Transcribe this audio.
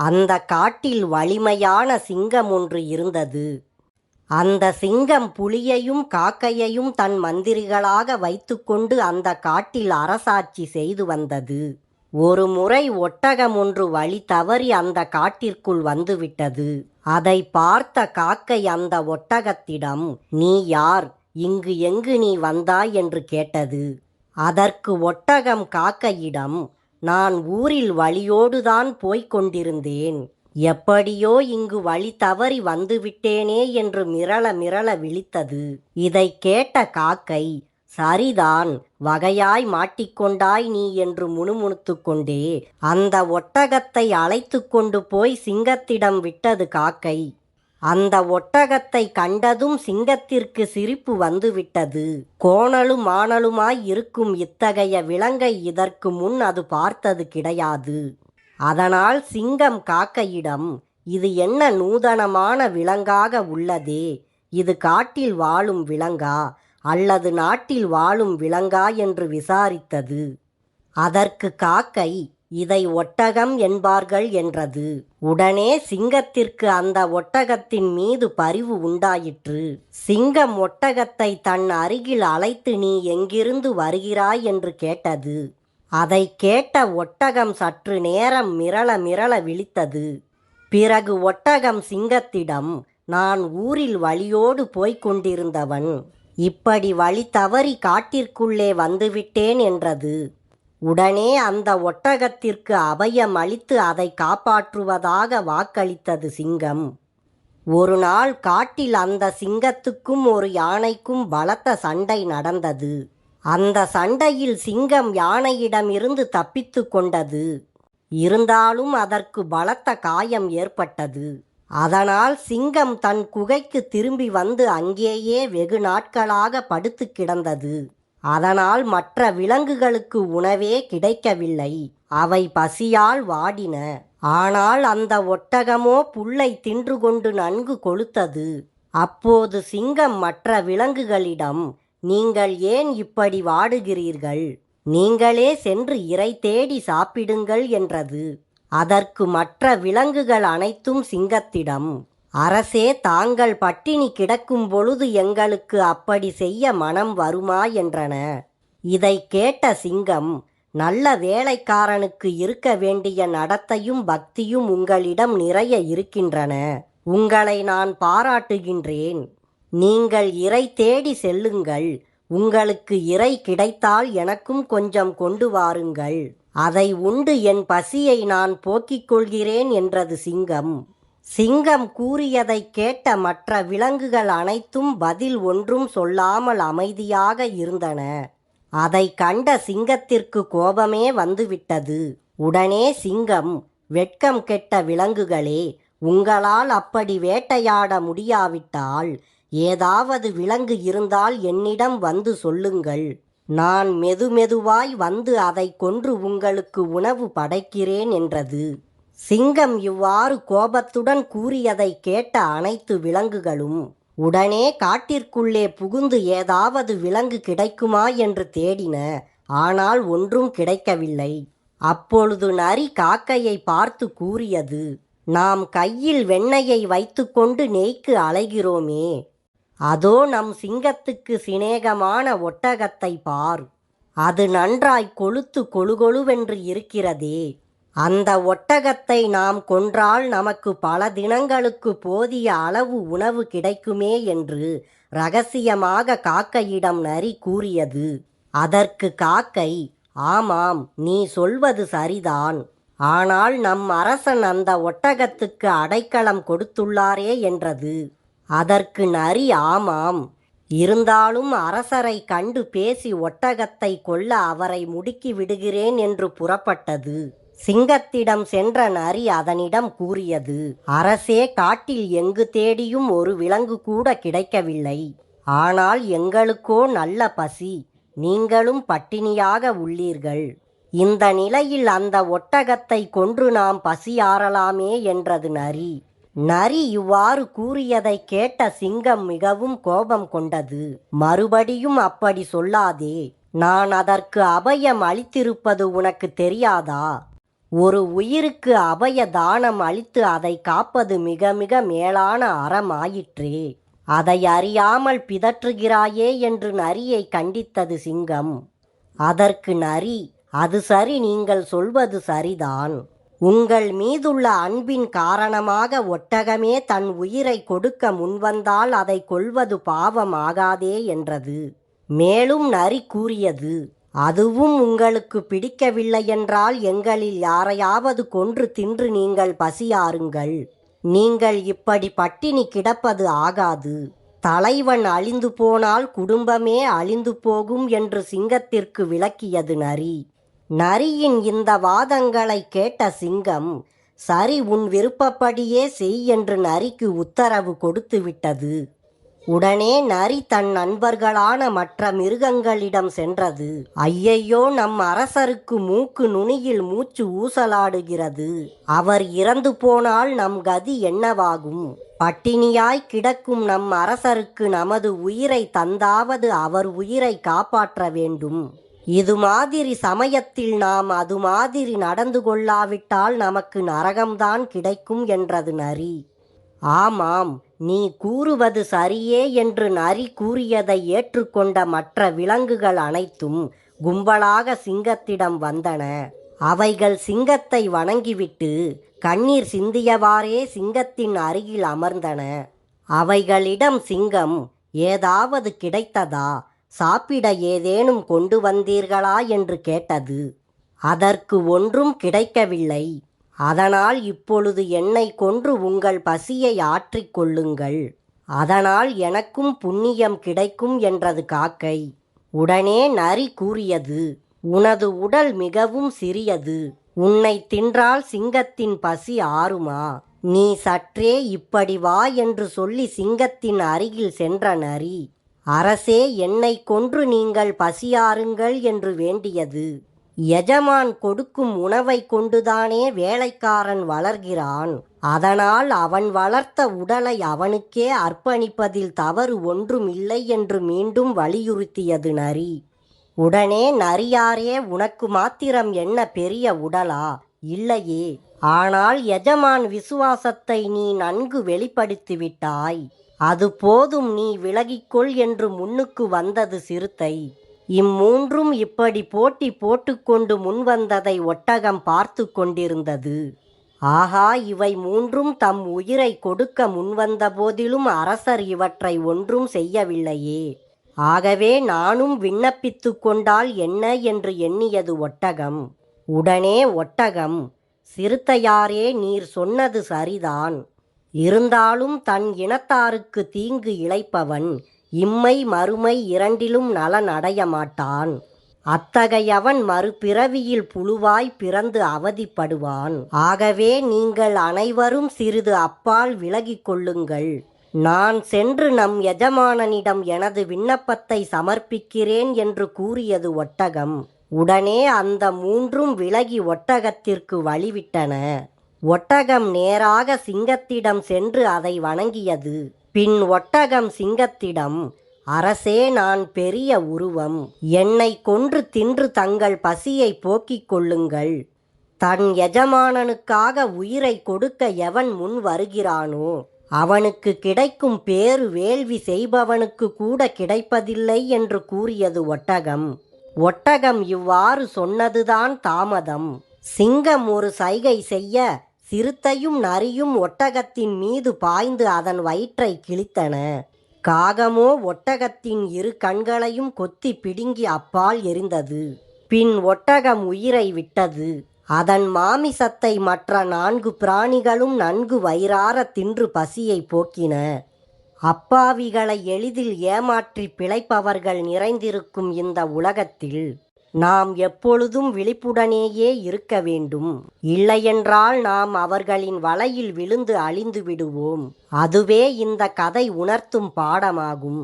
அந்த காட்டில் வலிமையான சிங்கம் ஒன்று இருந்தது. அந்த சிங்கம் புலியையும் காக்கையையும் தன் மந்திரிகளாக வைத்துக்கொண்டு அந்த காட்டில் அரசாட்சி செய்து வந்தது. ஒரு முறை ஒட்டகம் ஒன்று வழி தவறி அந்த காட்டிற்குள் வந்துவிட்டது. அதை பார்த்த காக்கை அந்த ஒட்டகத்திடம், "நீ யார்? இங்கு எங்கு நீ வந்தாய்?" என்று கேட்டது. அதற்கு ஒட்டகம் காக்கையிடம், "நான் ஊரில் வழியோடுதான் போய்க் கொண்டிருந்தேன். எப்படியோ இங்கு வழி தவறி வந்துவிட்டேனே" என்று மிரள மிரள விழித்தது. இதை கேட்ட காக்கை, "சரிதான், வகையாய் மாட்டிக்கொண்டாய் நீ" என்று முணுமுணுத்து கொண்டே அந்த ஒட்டகத்தை அழைத்து கொண்டு போய் சிங்கத்திடம் விட்டது காக்கை. அந்த ஒட்டகத்தை கண்டதும் சிங்கத்திற்கு சிரிப்பு வந்துவிட்டது. கோணலும் மாணலுமாய் இருக்கும் இத்தகைய விலங்கை இதற்கு முன் அது பார்த்தது கிடையாது. அதனால் சிங்கம் காக்கையிடம், "இது என்ன நூதனமான விலங்காக உள்ளதே? இது காட்டில் வாழும் விலங்கா அல்லது நாட்டில் வாழும் விலங்கா?" என்று விசாரித்தது. அதற்கு காக்கை, "இதை ஒட்டகம் என்பார்கள்" என்றது. உடனே சிங்கத்திற்கு அந்த ஒட்டகத்தின் மீது பரிவு உண்டாயிற்று. சிங்கம் ஒட்டகத்தை தன் அருகில் அழைத்து, "நீ எங்கிருந்து வருகிறாய்?" என்று கேட்டது. அதை கேட்ட ஒட்டகம் சற்று நேரம் மிரள மிரள விழித்தது. பிறகு ஒட்டகம் சிங்கத்திடம், "நான் ஊரில் வழியோடு போய்க் கொண்டிருந்தவன். இப்படி வழி தவறி காட்டிற்குள்ளே வந்துவிட்டேன்" என்றது. உடனே அந்த ஒட்டகத்திற்கு அபயம் அளித்து அதை காப்பாற்றுவதாக வாக்களித்தது சிங்கம். ஒரு நாள் காட்டில் அந்த சிங்கத்துக்கும் ஒரு யானைக்கும் பலத்த சண்டை நடந்தது. அந்த சண்டையில் சிங்கம் யானையிடமிருந்து தப்பித்து கொண்டது. இருந்தாலும் அதற்கு பலத்த காயம் ஏற்பட்டது. அதனால் சிங்கம் தன் குகைக்கு திரும்பி வந்து அங்கேயே வெகு நாட்களாக படுத்து கிடந்தது. அதனால் மற்ற விலங்குகளுக்கு உணவே கிடைக்கவில்லை. அவை பசியால் வாடின. ஆனால் அந்த ஒட்டகமோ புல்லை தின்று கொண்டு நன்கு கொழுத்தது. அப்போது சிங்கம் மற்ற விலங்குகளிடம், "நீங்கள் ஏன் இப்படி வாடுகிறீர்கள்? நீங்களே சென்று இரை தேடி சாப்பிடுங்கள்" என்றது. அதற்கு மற்ற விலங்குகள் அனைத்தும் சிங்கத்திடம், "அரசே, தாங்கள் பட்டினி கிடக்கும் பொழுது எங்களுக்கு அப்படி செய்ய மனம் வருமா?" என்றன. இதை கேட்ட சிங்கம், "நல்ல வேலைக்காரனுக்கு இருக்க வேண்டிய நடத்தையும் பக்தியும் உங்களிடம் நிறைய இருக்கின்றன. உங்களை நான் பாராட்டுகின்றேன். நீங்கள் இரை தேடி செல்லுங்கள். உங்களுக்கு இரை கிடைத்தால் எனக்கும் கொஞ்சம் கொண்டு வாருங்கள். அதை உண்டு என் பசியை நான் போக்கிக் கொள்கிறேன்" என்றது சிங்கம். சிங்கம் கூறியதை கேட்ட மற்ற விலங்குகள் அனைத்தும் பதில் ஒன்றும் சொல்லாமல் அமைதியாக இருந்தன. அதை கண்ட சிங்கத்திற்கு கோபமே வந்துவிட்டது. உடனே சிங்கம், "வெட்கம் கெட்ட விலங்குகளே, உங்களால் அப்படி வேட்டையாட முடியாவிட்டால் ஏதாவது விலங்கு இருந்தால் என்னிடம் வந்து சொல்லுங்கள். நான் மெதுமெதுவாய் வந்து அதை கொன்று உங்களுக்கு உணவு படைக்கிறேன்" என்றது. சிங்கம் இவ்வாறு கோபத்துடன் கூறியதை கேட்ட அனைத்து விலங்குகளும் உடனே காட்டிற்குள்ளே புகுந்து ஏதாவது விலங்கு கிடைக்குமா என்று தேடின. ஆனால் ஒன்றும் கிடைக்கவில்லை. அப்பொழுது நரி காக்கையை பார்த்து கூறியது, "நாம் கையில் வெண்ணெயை வைத்துக்கொண்டு நெய்க்கு அலைகிறோமே, அதோ நம் சிங்கத்துக்கு சிநேகமான ஒட்டகத்தை பார். அது நன்றாய் கொழுத்து கொழுகொழுவென்று இருக்கிறதே. அந்த ஒட்டகத்தை நாம் கொன்றால் நமக்கு பல தினங்களுக்கு போதிய அளவு உணவு கிடைக்குமே" என்று இரகசியமாக காக்கையிடம் நரி கூறியது. அதற்கு காக்கை, "ஆமாம், நீ சொல்வது சரிதான். ஆனால் நம் அரசன் அந்த ஒட்டகத்துக்கு அடைக்கலம் கொடுத்துள்ளாரே" என்றது. அதற்கு நரி, "ஆமாம், இருந்தாலும் அரசரை கண்டு பேசி ஒட்டகத்தை கொல்ல அவரை முடுக்கி விடுகிறேன்" என்று புறப்பட்டது. சிங்கத்திடம் சென்ற நரி அதனிடம் கூறியது, "அரசே, காட்டில் எங்கு தேடியும் ஒரு விலங்கு கூட கிடைக்கவில்லை. ஆனால் எங்களுக்கோ நல்ல பசி. நீங்களும் பட்டினியாக உள்ளீர்கள். இந்த நிலையில் அந்த ஒட்டகத்தை கொன்று நாம் பசியாறலாமே" என்றது நரி. நரி இவ்வாறு கூறியதை கேட்ட சிங்கம் மிகவும் கோபம் கொண்டது. "மறுபடியும் அப்படி சொல்லாதே. நான் அதற்கு அபயம் அளித்திருப்பது உனக்கு தெரியாதா? ஒரு உயிருக்கு அபய தானம் அளித்து அதை காப்பது மிக மிக மேலான அறமாயிற்றே. அதை அறியாமல் பிதற்றுகிறாயே என்று நரியை கண்டித்தது சிங்கம். அதற்கு நரி, அது சரி, நீங்கள் சொல்வது சரிதான். உங்கள் மீதுள்ள அன்பின் காரணமாக ஒட்டகமே தன் உயிரை கொடுக்க முன்வந்தால் அதை கொல்வது பாவம் ஆகாதே என்றது. மேலும் நரி கூறியது, அதுவும் உங்களுக்கு பிடிக்கவில்லையென்றால் எங்களில் யாரையாவது கொன்று தின்று நீங்கள் பசியாறுங்கள். நீங்கள் இப்படி பட்டினி கிடப்பது ஆகாது. தலைவன் அழிந்து போனால் குடும்பமே அழிந்து போகும் என்று சிங்கத்திற்கு விளக்கியது நரி. நரியின் இந்த வாதங்களை கேட்ட சிங்கம், சரி, உன் விருப்பப்படியே செய் என்று நரிக்கு உத்தரவு கொடுத்துவிட்டது. உடனே நரி தன் நண்பர்களான மற்ற மிருகங்களிடம் சென்றது. ஐயையோ, நம் அரசருக்கு மூக்கு நுனியில் மூச்சு ஊசலாடுகிறது. அவர் இறந்து போனால் நம் கதி என்னவாகும்? பட்டினியாய் கிடக்கும் நம் அரசருக்கு நமது உயிரை தந்தாவது அவர் உயிரை காப்பாற்ற வேண்டும். இது மாதிரி சமயத்தில் நாம் அது மாதிரி நடந்து கொள்ளாவிட்டால் நமக்கு நரகம்தான் கிடைக்கும் என்றது நரி. ஆமாம், நீ கூறுவது சரியே என்று நரி கூறியதை ஏற்றுக்கொண்ட மற்ற விலங்குகள் அனைத்தும் கும்பலாக சிங்கத்திடம் வந்தன. அவைகள் சிங்கத்தை வணங்கிவிட்டு கண்ணீர் சிந்தியவாறே சிங்கத்தின் அருகில் அமர்ந்தன. அவைகளிடம் சிங்கம், ஏதாவது கிடைத்ததா, சாப்பிட ஏதேனும் கொண்டு வந்தீர்களா என்று கேட்டது. அதற்கு ஒன்றும் கிடைக்கவில்லை. அதனால் இப்பொழுது என்னை கொன்று உங்கள் பசியை ஆற்றிக் கொள்ளுங்கள். அதனால் எனக்கும் புண்ணியம் கிடைக்கும் என்றது காக்கை. உடனே நரி கூறியது, உனது உடல் மிகவும் சிறியது. உன்னை தின்றால் சிங்கத்தின் பசி ஆறுமா? நீ சற்றே இப்படி வா என்று சொல்லி சிங்கத்தின் அருகில் சென்ற நரி, அரசே, என்னை கொன்று நீங்கள் பசியாறுங்கள் என்று வேண்டியது. எஜமான் கொடுக்கும் உணவை கொண்டுதானே வேலைக்காரன் வளர்கிறான். அதனால் அவன் வளர்த்த உடலை அவனுக்கே அர்ப்பணிப்பதில் தவறு ஒன்றும் இல்லை என்று மீண்டும் வலியுறுத்தியது நரி. உடனே நரியாரே, உனக்கு மாத்திரம் என்ன பெரிய உடலா? இல்லையே. ஆனால் எஜமான் விசுவாசத்தை நீ நன்கு வெளிப்படுத்திவிட்டாய். அது போதும், நீ விலகிக்கொள் என்று முன்னுக்கு வந்தது சிறுத்தை. இம்மூன்றும் இப்படி போட்டி போட்டுக்கொண்டு முன்வந்ததை ஒட்டகம் பார்த்து கொண்டிருந்தது. ஆஹா, இவை மூன்றும் தம் உயிரை கொடுக்க முன்வந்த போதிலும் அரசர் இவற்றை ஒன்றும் செய்யவில்லையே. ஆகவே நானும் விண்ணப்பித்து கொண்டால் என்ன என்று எண்ணியது ஒட்டகம். உடனே ஒட்டகம், சிறுத்தையாரே, நீர் சொன்னது சரிதான். இருந்தாலும் தன் இனத்தாருக்கு தீங்கு இழைப்பவன் இம்மை மறுமை இரண்டிலும் நலன் அடைய மாட்டான். அத்தகையவன் மறுபிறவியில் புழுவாய் பிறந்து அவதிப்படுவான். ஆகவே நீங்கள் அனைவரும் சிறிது அப்பால் விலகிக் கொள்ளுங்கள். நான் சென்று நம் எஜமானனிடம் எனது விண்ணப்பத்தை சமர்ப்பிக்கிறேன் என்று கூறியது ஒட்டகம். உடனே அந்த மூன்றும் விலகி ஒட்டகத்திற்கு வழிவிட்டன. ஒட்டகம் நேராக சிங்கத்திடம் சென்று அதை வணங்கியது. பின் ஒட்டகம் சிங்கத்திடம், அரசே, நான் பெரிய உருவம். என்னை கொன்று தின்று தங்கள் பசியை போக்கிக் கொள்ளுங்கள். தன் எஜமானனுக்காக உயிரை கொடுக்க எவன் முன் வருகிறானோ அவனுக்கு கிடைக்கும் பேறு வேள்வி செய்பவனுக்கு கூட கிடைப்பதில்லை என்று கூறியது ஒட்டகம். ஒட்டகம் இவ்வாறு சொன்னதுதான் தாமதம். சிங்கம் ஒரு சைகை செய்ய சிறுத்தையும் நரியும் ஒட்டகத்தின் மீது பாய்ந்து அதன் வயிற்றை கிழித்தன. காகமோ ஒட்டகத்தின் இரு கண்களையும் கொத்தி பிடுங்கி அப்பால் எறிந்தது. பின் ஒட்டகம் உயிரை விட்டது. அதன் மாமிசத்தை மற்ற 4 பிராணிகளும் நன்கு வயிறார தின்று பசியை போக்கின. அப்பாவிகளை எளிதில் ஏமாற்றி பிழைப்பவர்கள் நிறைந்திருக்கும் இந்த உலகத்தில் நாம் எப்பொழுதும் விழிப்புடனேயே இருக்க வேண்டும். இல்லையென்றால் நாம் அவர்களின் வலையில் விழுந்து அழிந்து விடுவோம். அதுவே இந்த கதை உணர்த்தும் பாடமாகும்.